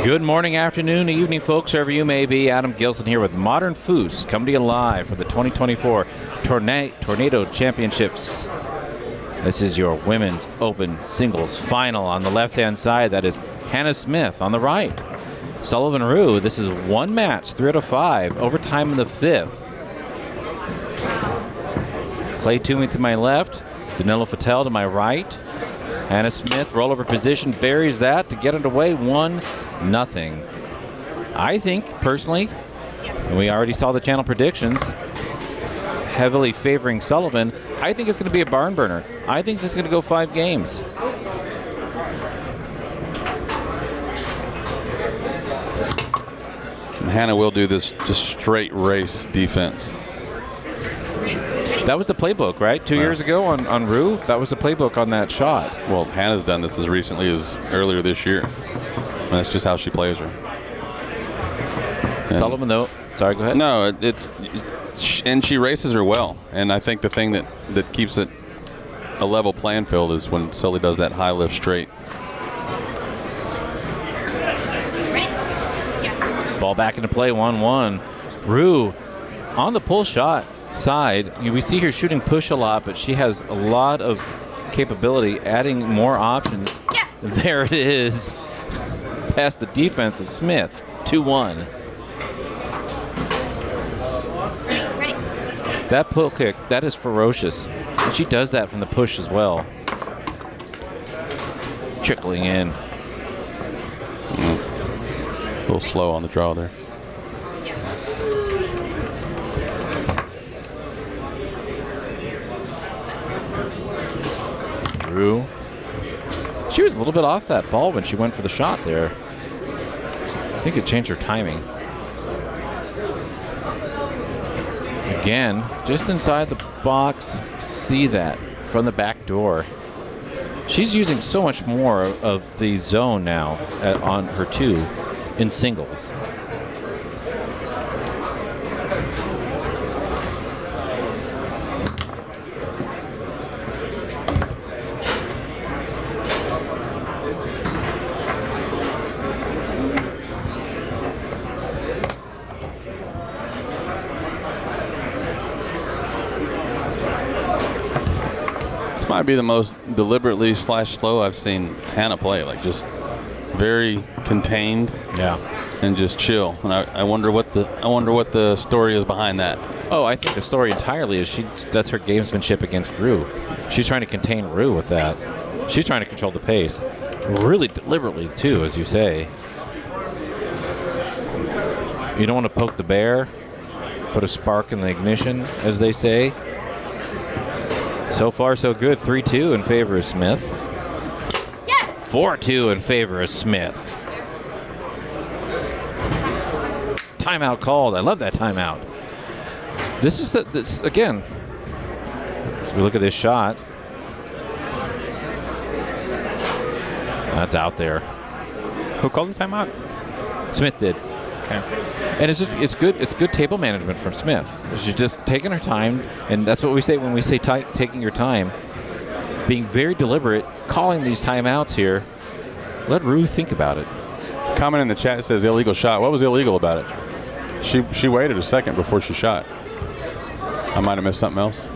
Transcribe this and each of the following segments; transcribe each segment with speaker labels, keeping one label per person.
Speaker 1: Good morning, afternoon, evening, folks, wherever you may be. Adam Gilson here with Modern Foos, coming to you live for the 2024 Tornado Championships. This is your women's open singles final. On the left-hand side, that is Hannah Smith. On the right, Sullivan Rue. This is one match, 3 out of 5, overtime in the 5th. Clay Toomey to my left, Danilo Fattel to my right. Hannah Smith, rollover position, buries that to get underway, 1-0. I think, personally, and we already saw the channel predictions, heavily favoring Sullivan. I think it's going to be a barn burner. I think this is going to go 5 games.
Speaker 2: And Hannah will do this just straight race defense.
Speaker 1: That was the playbook, right? 2 years ago on Rue, that was the playbook on that shot.
Speaker 2: Well, Hannah's done this as recently as earlier this year. And that's just how she plays her. And
Speaker 1: Sullivan, though, sorry, go ahead.
Speaker 2: No, and she races her well. And I think the thing that keeps it a level playing field is when Sully does that high lift straight.
Speaker 1: Ball back into play, 1-1. Rue on the pull shot side. We see her shooting push a lot, but she has a lot of capability, adding more options. Yeah. There it is. Past the defense of Smith, 2-1.
Speaker 3: Ready.
Speaker 1: That pull kick, that is ferocious. And she does that from the push as well. Trickling in.
Speaker 2: A little slow on the draw there.
Speaker 1: Rue. She was a little bit off that ball when she went for the shot there. I think it changed her timing. Again, just inside the box, see that from the back door. She's using so much more of the zone now on her 2 in singles.
Speaker 2: Might be the most deliberately /slow I've seen Hannah play. Like just very contained, and just chill. And I wonder what the story is behind that.
Speaker 1: Oh, I think the story entirely is that's her gamesmanship against Rue. She's trying to contain Rue with that. She's trying to control the pace, really deliberately too, as you say. You don't want to poke the bear, put a spark in the ignition, as they say. So far, so good. 3-2 in favor of Smith.
Speaker 3: Yes!
Speaker 1: 4-2 in favor of Smith. Timeout called. I love that timeout. This is again. As we look at this shot, that's out there.
Speaker 4: Who called the timeout?
Speaker 1: Smith did.
Speaker 4: Okay.
Speaker 1: And it's good table management from Smith. She's just taking her time, and that's what we say when we say taking your time. Being very deliberate, calling these timeouts here. Let Rue think about it.
Speaker 2: Comment in the chat says illegal shot. What was illegal about it? She waited a second before she shot. I might have missed something else.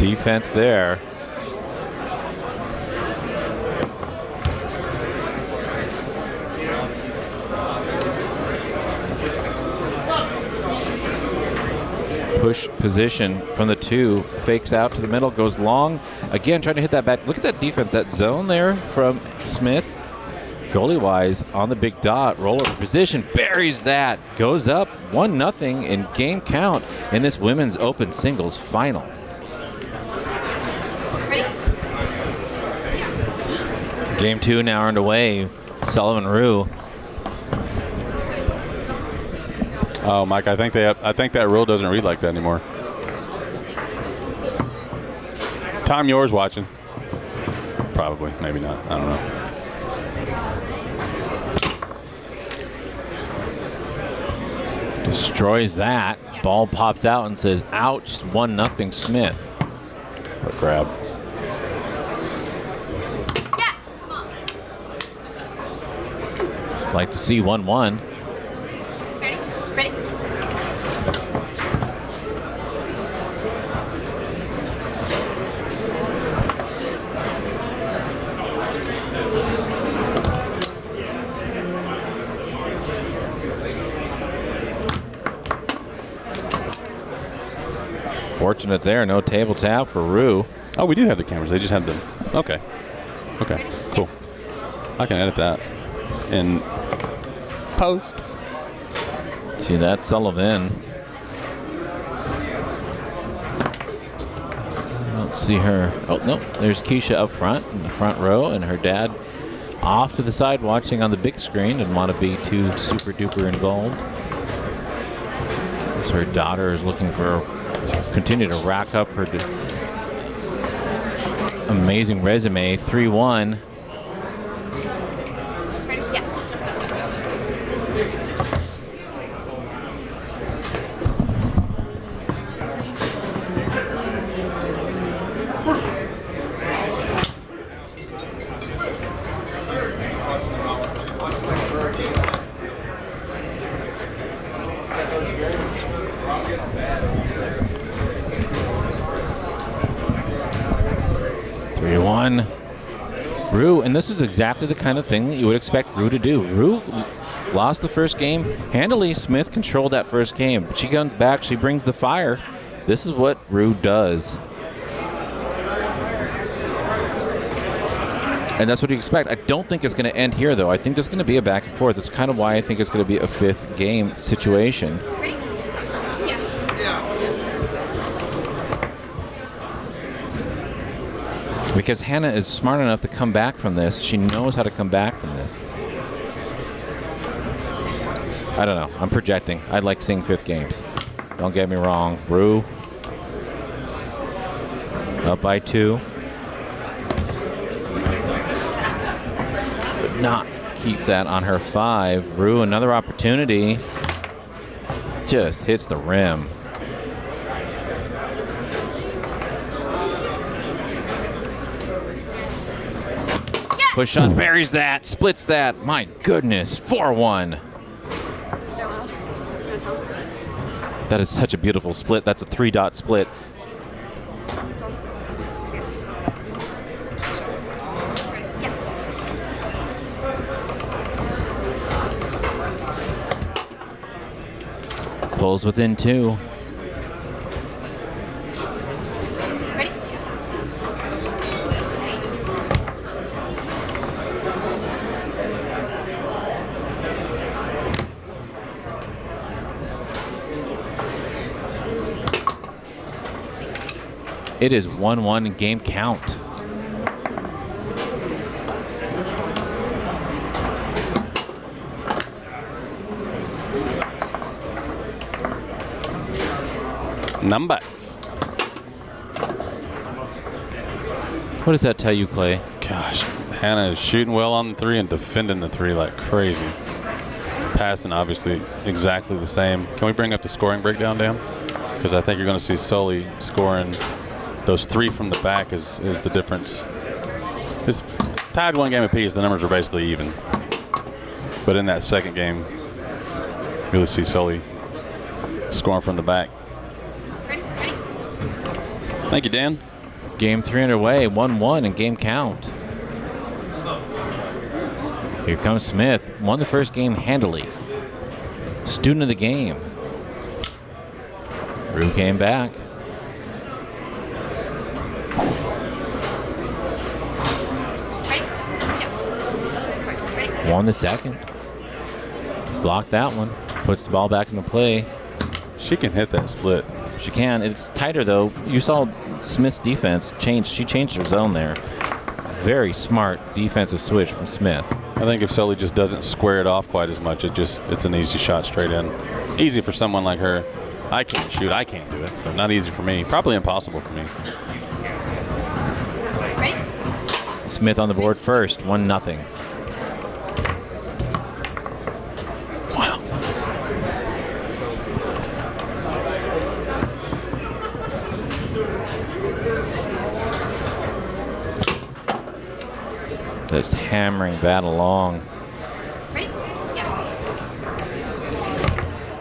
Speaker 1: Defense there. Push position from the 2, fakes out to the middle, goes long. Again, trying to hit that back. Look at that defense, that zone there from Smith. Goalie-wise, on the big dot, rollover position, buries that. Goes up 1-0 in game count in this women's open singles final.
Speaker 3: Ready.
Speaker 1: Game 2 now underway. Sullivan Rue.
Speaker 2: Oh, Mike, I think that rule doesn't read like that anymore. Tom, yours watching? Probably, maybe not. I don't know.
Speaker 1: Destroys that. Ball pops out and says, ouch, 1-0 Smith.
Speaker 2: What a grab.
Speaker 3: Yeah, come on.
Speaker 1: Like to see 1-1.
Speaker 3: Ready? Ready?
Speaker 1: Fortunate there, no table tap for Rue.
Speaker 2: Oh, we do have the cameras. They just have them. Okay. Okay, cool. I can edit that in post.
Speaker 1: See that, Sullivan. I don't see her. Oh, no, there's Keisha up front in the front row, and her dad off to the side watching on the big screen. Didn't want to be too super duper involved. As her daughter is looking for, continue to rack up her amazing resume. 3-1.
Speaker 3: Ready? Yeah.
Speaker 1: 3-1. Rue, and this is exactly the kind of thing that you would expect Rue to do. Rue lost the first game handily. Smith controlled that first game. But she comes back, she brings the fire. This is what Rue does. And that's what you expect. I don't think it's going to end here, though. I think there's going to be a back and forth. That's kind of why I think it's going to be a fifth game situation.
Speaker 3: Ready? Yeah.
Speaker 1: Because Hannah is smart enough to come back from this. She knows how to come back from this. I don't know. I'm projecting. I'd like seeing fifth games. Don't get me wrong. Rue up by 2. Could not keep that on her 5. Rue, another opportunity. Just hits the rim. Push shot, buries that, splits that. My goodness, 4-1. That is such a beautiful split. That's a 3-dot split. Pulls within 2.
Speaker 3: Ready?
Speaker 1: It is 1-1 in game count.
Speaker 2: Numbers.
Speaker 1: What does that tell you, Clay?
Speaker 2: Gosh, Hannah is shooting well on the 3 and defending the 3 like crazy. Passing, obviously, exactly the same. Can we bring up the scoring breakdown, Dan? Because I think you're going to see Sully scoring those 3 from the back is the difference. It's tied 1 game apiece. The numbers are basically even. But in that second game, you really see Sully scoring from the back.
Speaker 3: Ready? Ready?
Speaker 2: Thank you, Dan.
Speaker 1: Game 3 underway, 1-1 in game count. Here comes Smith. Won the first game handily. Student of the game. Rue came back.
Speaker 3: Ready? Yeah. Ready?
Speaker 1: Won the second. Blocked that one. Puts the ball back into play.
Speaker 2: She can hit that split.
Speaker 1: She can. It's tighter, though. You saw Smith's defense change. She changed her zone there. Very smart defensive switch from Smith.
Speaker 2: I think if Sully just doesn't square it off quite as much, it's an easy shot straight in. Easy for someone like her. I can't shoot. I can't do it. So not easy for me. Probably impossible for me.
Speaker 3: Ready?
Speaker 1: Smith on the board first, 1-0.
Speaker 2: Wow.
Speaker 1: Just hammering that along.
Speaker 3: Ready? Yeah.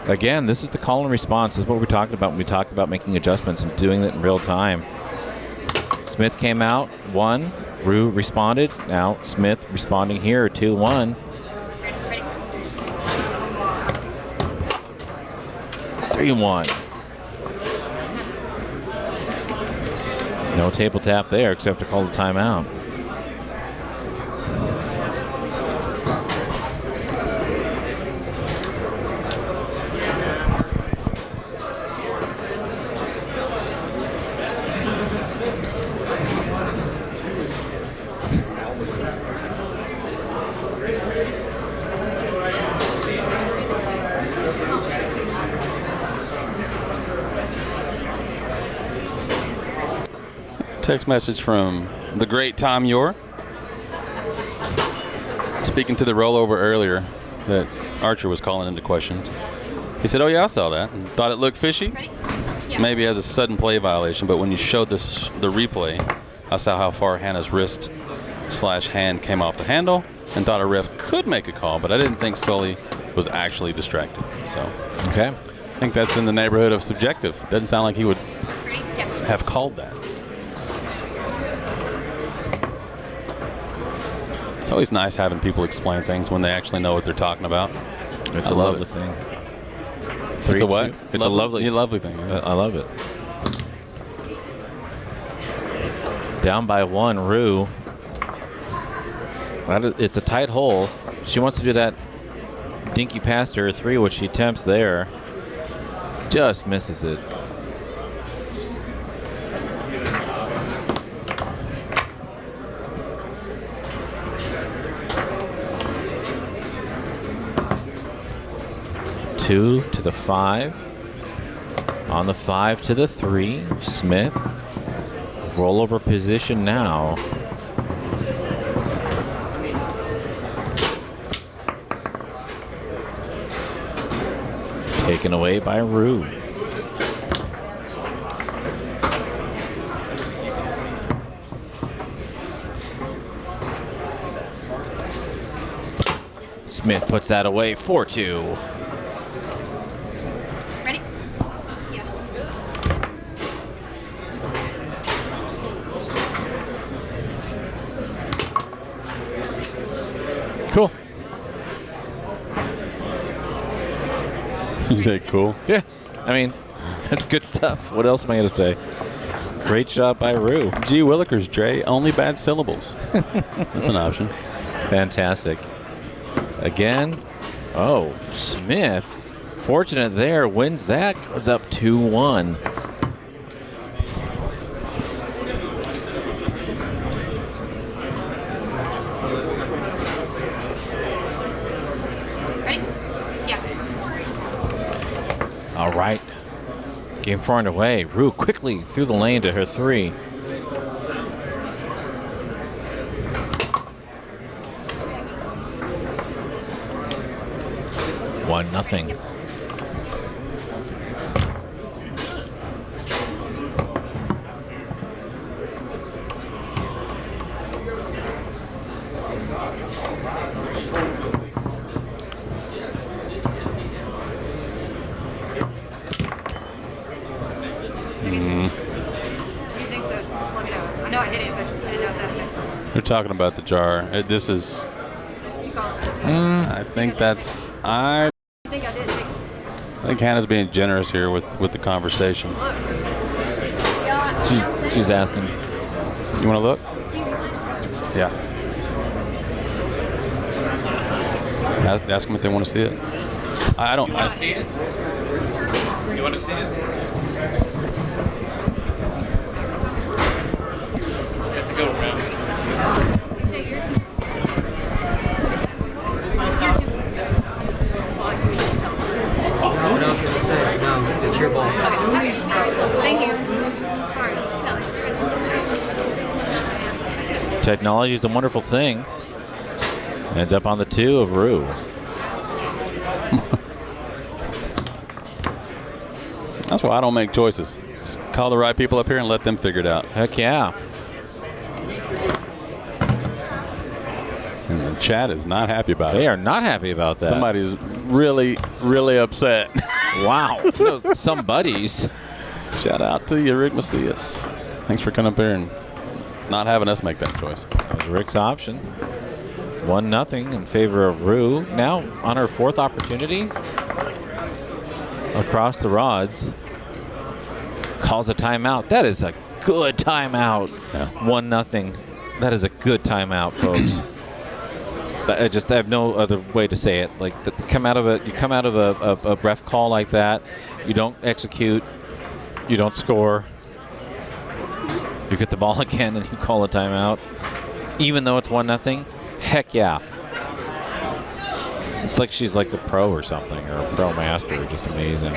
Speaker 1: Again, this is the call and response. This is what we're talking about when we talk about making adjustments and doing it in real time. Smith came out, 1. Rue responded. Now Smith responding here, 2-1.
Speaker 3: Ready?
Speaker 1: 3-1. No table tap there except to call the timeout.
Speaker 2: Text message from the great Tom Yor. Speaking to the rollover earlier that Archer was calling into questions. He said, oh, yeah, I saw that. And thought it looked fishy.
Speaker 3: Ready? Yeah.
Speaker 2: Maybe as a sudden play violation, but when you showed the replay, I saw how far Hannah's wrist/hand came off the handle and thought a ref could make a call, but I didn't think Sully was actually distracted. So
Speaker 1: Okay.
Speaker 2: I think that's in the neighborhood of subjective. Doesn't sound like he would
Speaker 3: Ready? Yeah.
Speaker 2: have called that. It's always nice having people explain things when they actually know what they're talking about.
Speaker 1: It's
Speaker 2: I
Speaker 1: a
Speaker 2: love
Speaker 1: lovely
Speaker 2: it.
Speaker 1: thing.
Speaker 2: It's a what?
Speaker 1: It's a lovely
Speaker 2: thing. Yeah.
Speaker 1: I love it. Down by 1, Rue. It's a tight hole. She wants to do that dinky pass to her 3, which she attempts there. Just misses it. Two to the 5. On the 5 to the 3. Smith. Rollover position now. Taken away by Rue. Smith puts that away, 4-2.
Speaker 3: Ready? Yeah.
Speaker 1: Cool.
Speaker 2: You say cool?
Speaker 1: Yeah. I mean, that's good stuff. What else am I going to say? Great job by Rue.
Speaker 2: Gee Willikers, Dre. Only bad syllables. That's an option.
Speaker 1: Fantastic. Again. Oh, Smith. Fortunate there. Wins that. Goes up 2-1.
Speaker 3: Ready? Yeah.
Speaker 1: All right. Game 4 underway. Rue quickly through the lane to her 3. One nothing.
Speaker 3: What do you think so? Let me know. I know I hit it, but I didn't know if that affected
Speaker 2: They're talking about the jar. This is.
Speaker 3: it. You call it.
Speaker 2: I think that's. I
Speaker 3: You think I did?
Speaker 2: think Hannah's being generous here with the conversation.
Speaker 1: She's asking.
Speaker 2: You want to look? Yeah. Ask them if they want to see it. I don't. I
Speaker 1: see it? You want to see it? You have to go around.
Speaker 5: What else to say? No, it's your ball.
Speaker 3: Thank you. Sorry. Kelly.
Speaker 1: Technology is a wonderful thing. Ends up on the 2 of Rue.
Speaker 2: That's why I don't make choices. Just call the right people up here and let them figure it out.
Speaker 1: Heck yeah.
Speaker 2: And the chat is not happy about it.
Speaker 1: They are not happy about that.
Speaker 2: Somebody's really, really upset.
Speaker 1: Wow. Some buddies.
Speaker 2: Shout out to you, Rick Macias. Thanks for coming up here and not having us make that choice.
Speaker 1: That was Rick's option. 1-0 in favor of Rue. Now on her 4th opportunity. Across the rods. Calls a timeout. That is a good timeout.
Speaker 2: Yeah.
Speaker 1: 1-0. That is a good timeout, folks. I have no other way to say it. Like, you come out of a ref call like that, you don't execute, you don't score, you get the ball again and you call a timeout, even though it's 1-0. Heck yeah! It's like she's like a pro or something, or a pro master. Just amazing.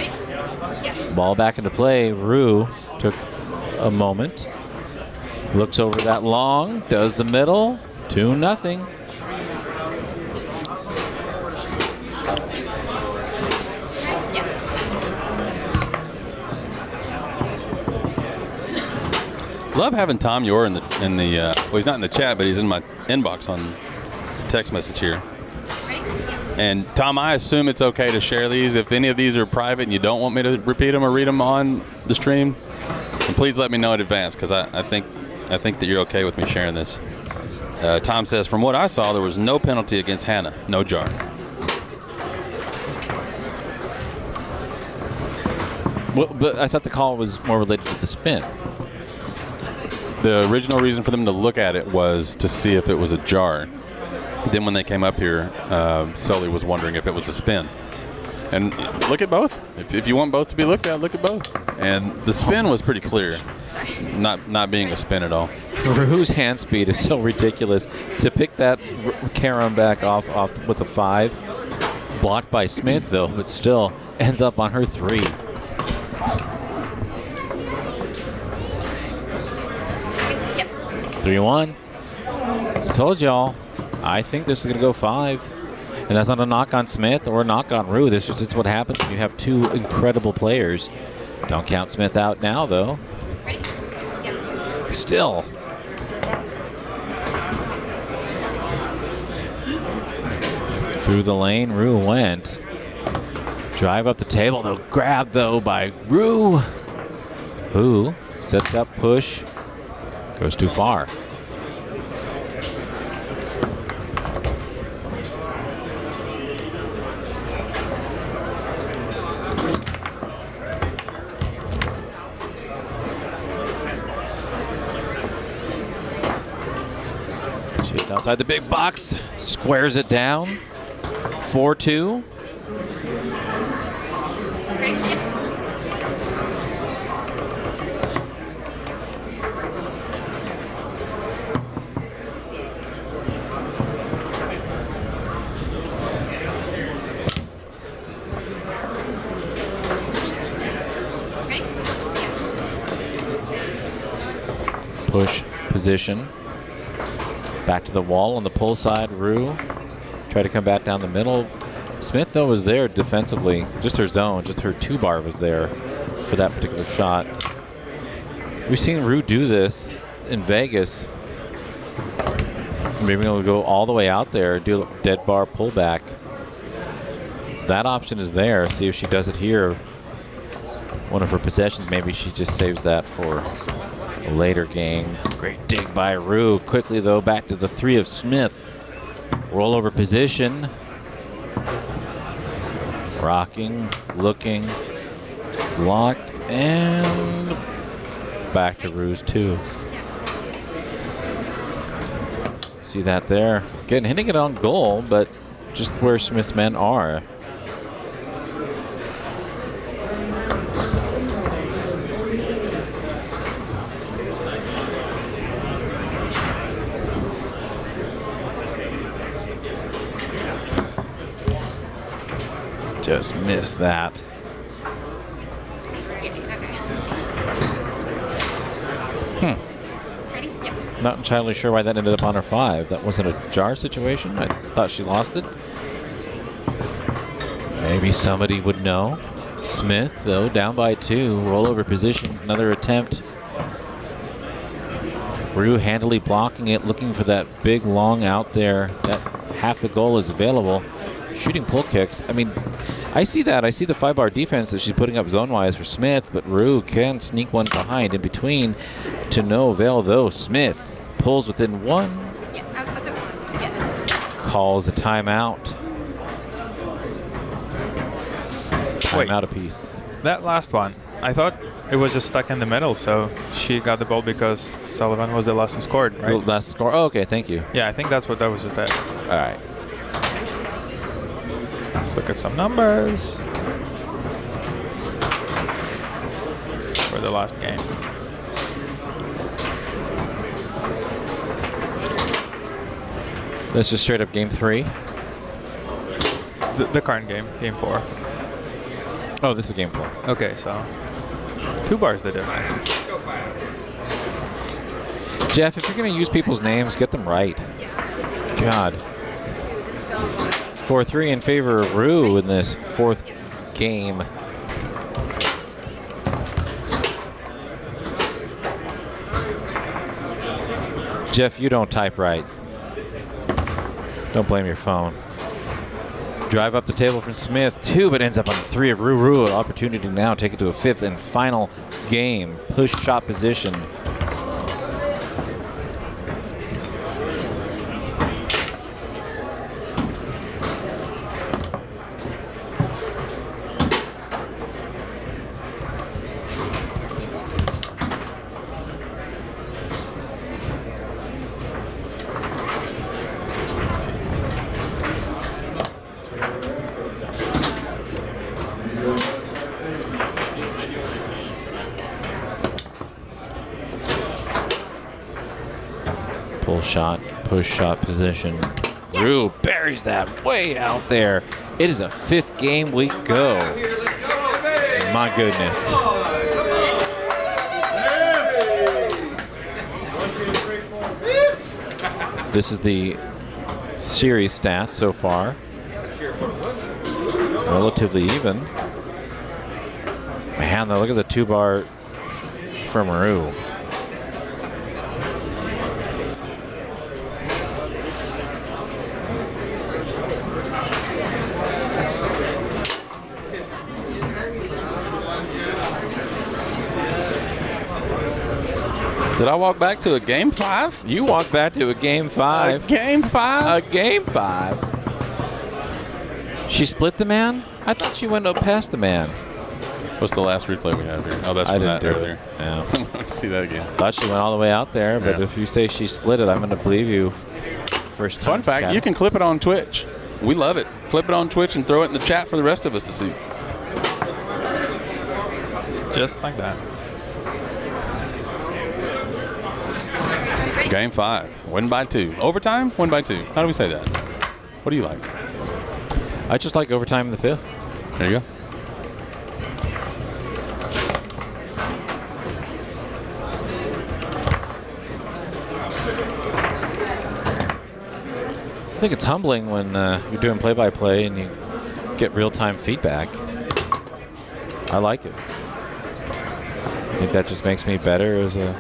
Speaker 1: Ball back into play. Rue took a moment, looks over that long, does the middle, 2-0.
Speaker 2: Love having Tom Yor in the well, he's not in the chat, but he's in my inbox on the text message here. And Tom, I assume it's okay to share these. If any of these are private and you don't want me to repeat them or read them on the stream, then please let me know in advance, because I think that you're okay with me sharing this. Tom says, from what I saw, there was no penalty against Hannah, no jar.
Speaker 1: Well, but I thought the call was more related to the spin.
Speaker 2: The original reason for them to look at it was to see if it was a jar. Then when they came up here, Sully was wondering if it was a spin. And look at both. If you want both to be looked at, look at both. And the spin was pretty clear, not being a spin at all.
Speaker 1: Rue's hand speed is so ridiculous. To pick that Karen back off with a 5, blocked by Smith though, but still ends up on her 3.
Speaker 3: Yep.
Speaker 1: 3-1. Told y'all. I think this is going to go 5. And that's not a knock on Smith or a knock on Rue. This is just what happens when you have 2 incredible players. Don't count Smith out now, though.
Speaker 3: Ready? Yep.
Speaker 1: Still. Through the lane, Rue went. Drive up the table, though. Grab, though, by Rue. Who sets up, push, goes too far. She's outside the big box, squares it down. 4-2.
Speaker 3: Ready? Yep.
Speaker 1: Push position. Back to the wall on the pull side. Rue try to come back down the middle. Smith, though, was there defensively. Just her zone, just her 2-bar was there for that particular shot. We've seen Rue do this in Vegas. Maybe we'll go all the way out there, do a dead bar pullback. That option is there. See if she does it here. One of her possessions, maybe she just saves that for a later game. Great dig by Rue. Quickly, though, back to the 3 of Smith. Rollover position. Rocking, looking, locked, and back to Rue's 2. See that there? Again, hitting it on goal, but just where Smith's men are. Just missed that.
Speaker 3: Ready? Yep.
Speaker 1: Not entirely sure why that ended up on her 5. That wasn't a jar situation. I thought she lost it. Maybe somebody would know. Smith, though, down by 2. Rollover position. Another attempt. Rue handily blocking it, looking for that big long out there. That half the goal is available. Shooting pull kicks. I mean, I see that. I see the 5-bar defense that she's putting up zone-wise for Smith, but Rue can sneak one behind in between to no avail, though. Smith pulls within one.
Speaker 3: Yeah, that's okay. Yeah.
Speaker 1: Calls a timeout.
Speaker 4: Wait.
Speaker 1: Timeout apiece.
Speaker 4: That last one, I thought it was just stuck in the middle, so she got the ball because Sullivan was the last who scored, right?
Speaker 1: The last score. Oh, okay, thank you.
Speaker 4: Yeah, I think that's what that was just that.
Speaker 1: All right.
Speaker 4: Let's look at some numbers for the last game.
Speaker 1: This is straight up game 3.
Speaker 4: The current game, game 4.
Speaker 1: Oh, this is game 4.
Speaker 4: Okay, so 2 bars the difference.
Speaker 1: Jeff, if you're going to use people's names, get them right. God. 4-3 in favor of Rue in this 4th game. Jeff, you don't type right. Don't blame your phone. Drive up the table from Smith, 2, but ends up on the 3 of Rue. Rue, an opportunity to now take it to a 5th and final game. Push shot position. Push shot position. Rue buries that way out there. It is a 5th game week go. My goodness. This is the series stats so far. Relatively even. Man, look at the 2-bar from Rue.
Speaker 2: Did I walk back to a game 5?
Speaker 1: You walked back to a game 5.
Speaker 2: A game 5?
Speaker 1: A game 5. She split the man? I thought she went up past the man.
Speaker 2: What's the last replay we have here? Oh, that's from that earlier.
Speaker 1: Yeah.
Speaker 2: Let's see that again.
Speaker 1: Thought she went all the way out there, but if you say she split it, I'm going to believe you. First
Speaker 2: Fun fact, you can clip it on Twitch. We love it. Clip it on Twitch and throw it in the chat for the rest of us to see.
Speaker 4: Just like that.
Speaker 2: Game 5, win by 2. Overtime, win by 2. How do we say that? What do you like?
Speaker 1: I just like overtime in the 5th.
Speaker 2: There you go.
Speaker 1: I think it's humbling when you're doing play-by-play and you get real-time feedback. I like it. I think that just makes me better as a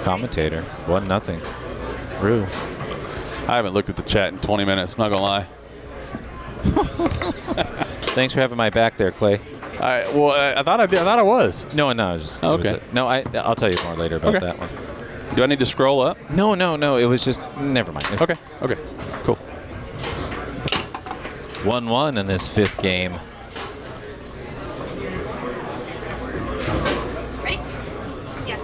Speaker 1: commentator. 1-0. Rue.
Speaker 2: I haven't looked at the chat in 20 minutes. I'm not gonna lie.
Speaker 1: Thanks for having my back there, Clay.
Speaker 2: I thought I did. I thought I was.
Speaker 1: No.
Speaker 2: Okay.
Speaker 1: No, I'll tell you more later about that one.
Speaker 2: Do I need to scroll up?
Speaker 1: No. It was just never mind.
Speaker 2: Okay. Cool.
Speaker 1: 1-1 in this 5th game.
Speaker 3: Ready? Yeah.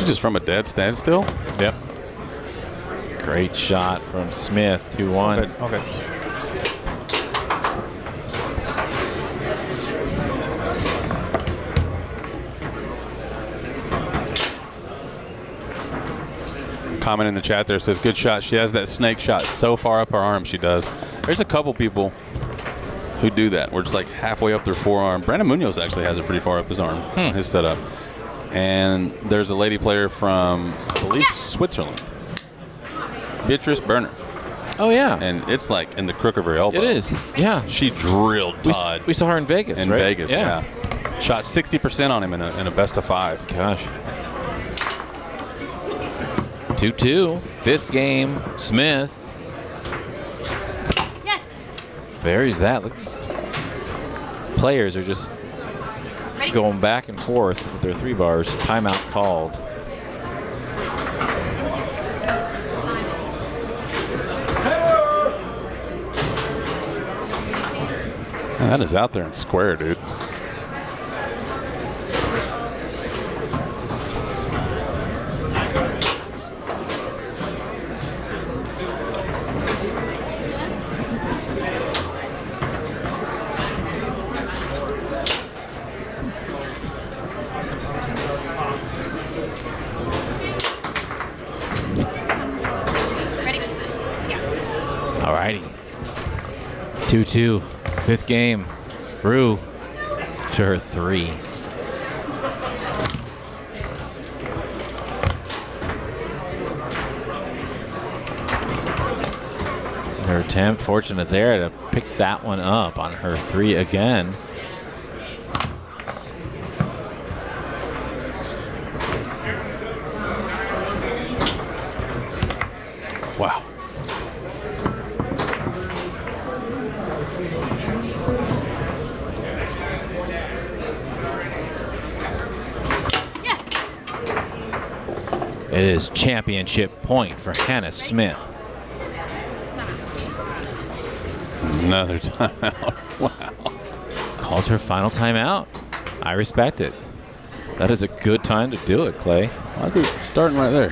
Speaker 2: Just from a dead standstill?
Speaker 1: Yep. Great shot from Smith, 2-1.
Speaker 4: Okay.
Speaker 2: comment in the chat there says, good shot. She has that snake shot so far up her arm, she does. There's a couple people who do that. We're just like halfway up their forearm. Brandon Munoz actually has it pretty far up his arm, his setup. And there's a lady player from, I believe, Switzerland. Beatrice Berner.
Speaker 1: Oh, yeah.
Speaker 2: And it's like in the crook of her elbow.
Speaker 1: It is, yeah.
Speaker 2: She drilled Todd.
Speaker 1: We saw her in Vegas,
Speaker 2: in
Speaker 1: right?
Speaker 2: Vegas, yeah. Shot 60% on him in a best of 5.
Speaker 1: Gosh. 2-2, 5th game. Smith.
Speaker 3: Yes.
Speaker 1: Buries that. Look, these players are just
Speaker 3: Ready?
Speaker 1: going back and forth with their 3 bars. Timeout called.
Speaker 2: That is out there and square, dude.
Speaker 3: Ready? Yeah.
Speaker 1: All righty. 2-2, 5th game. Rue to her 3. Her attempt, fortunate there to pick that one up on her 3 again.
Speaker 2: Wow.
Speaker 3: Yes.
Speaker 1: It is championship point for Hannah Smith.
Speaker 2: Another timeout. Wow.
Speaker 1: Calls her final timeout. I respect it. That is a good time to do it, Clay.
Speaker 2: I think it's starting right there.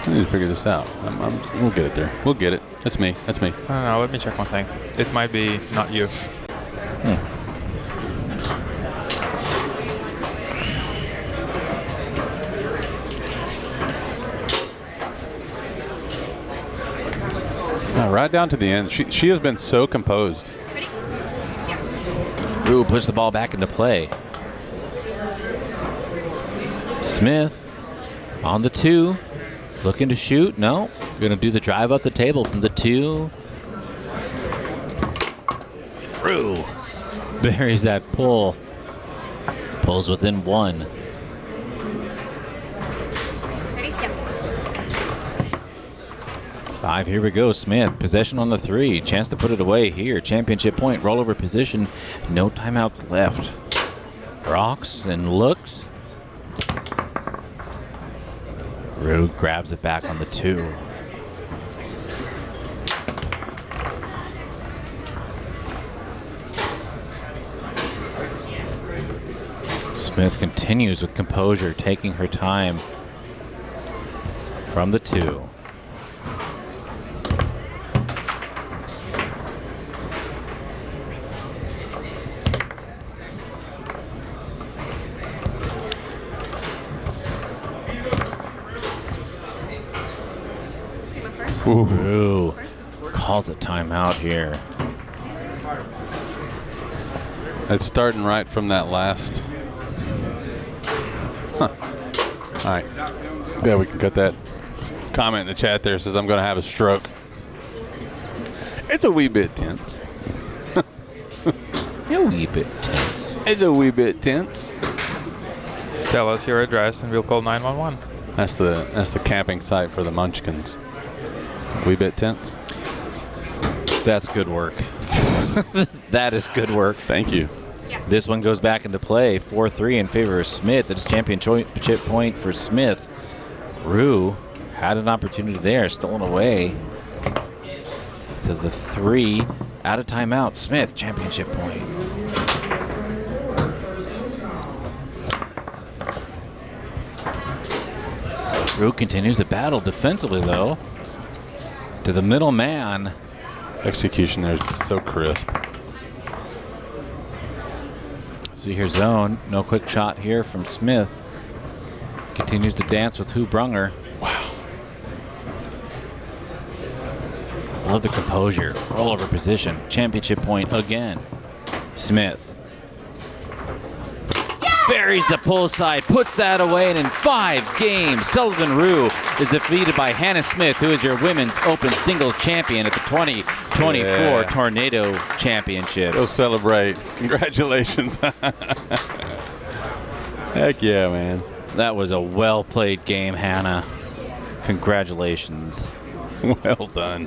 Speaker 2: I need to figure this out. We'll get it there. We'll get it. That's me. That's me.
Speaker 4: I don't know. Let me check one thing. It might be not you.
Speaker 2: Right down to the end. She has been so composed.
Speaker 3: Ready? Yeah.
Speaker 1: Rue puts the ball back into play. Smith on the 2. Looking to shoot. No. Going to do the drive up the table from the 2. Rue buries that pull. Pulls within 1.
Speaker 3: Ready? Yeah.
Speaker 1: 5, here we go. Smith, possession on the 3. Chance to put it away here. Championship point, rollover position. No timeouts left. Rocks and looks. Rue grabs it back on the 2. Smith continues with composure, taking her time from the 2. Ooh, calls a timeout here.
Speaker 2: It's starting right from that last. Huh. All right. Yeah, we can cut that. Comment in the chat there says I'm going to have a stroke. It's a wee bit tense.
Speaker 1: A wee bit tense.
Speaker 2: It's a wee bit tense.
Speaker 4: Tell us your address and we'll call 911.
Speaker 2: That's the camping site for the Munchkins. Wee bit tense.
Speaker 1: That's good work. That is good work.
Speaker 2: Thank you.
Speaker 1: This one goes back into play. 4-3 in favor of Smith. That is championship point for Smith. Rue had an opportunity there, stolen away. To the 3, out of timeout. Smith, championship point. Rue continues the battle defensively, though. To the middle man.
Speaker 2: Execution there is so crisp.
Speaker 1: See here, zone. No quick shot here from Smith. continues to dance with who brung her.
Speaker 2: Wow.
Speaker 1: Love the composure. Rollover position. Championship point again. Smith. Buries the pull side, puts that away, and in 5 games, Sullivan Rue is defeated by Hannah Smith, who is your women's open singles champion at the 2024 Tornado Championships.
Speaker 2: Go celebrate. Congratulations. Heck yeah, man.
Speaker 1: That was a well-played game, Hannah. Congratulations.
Speaker 2: Well done.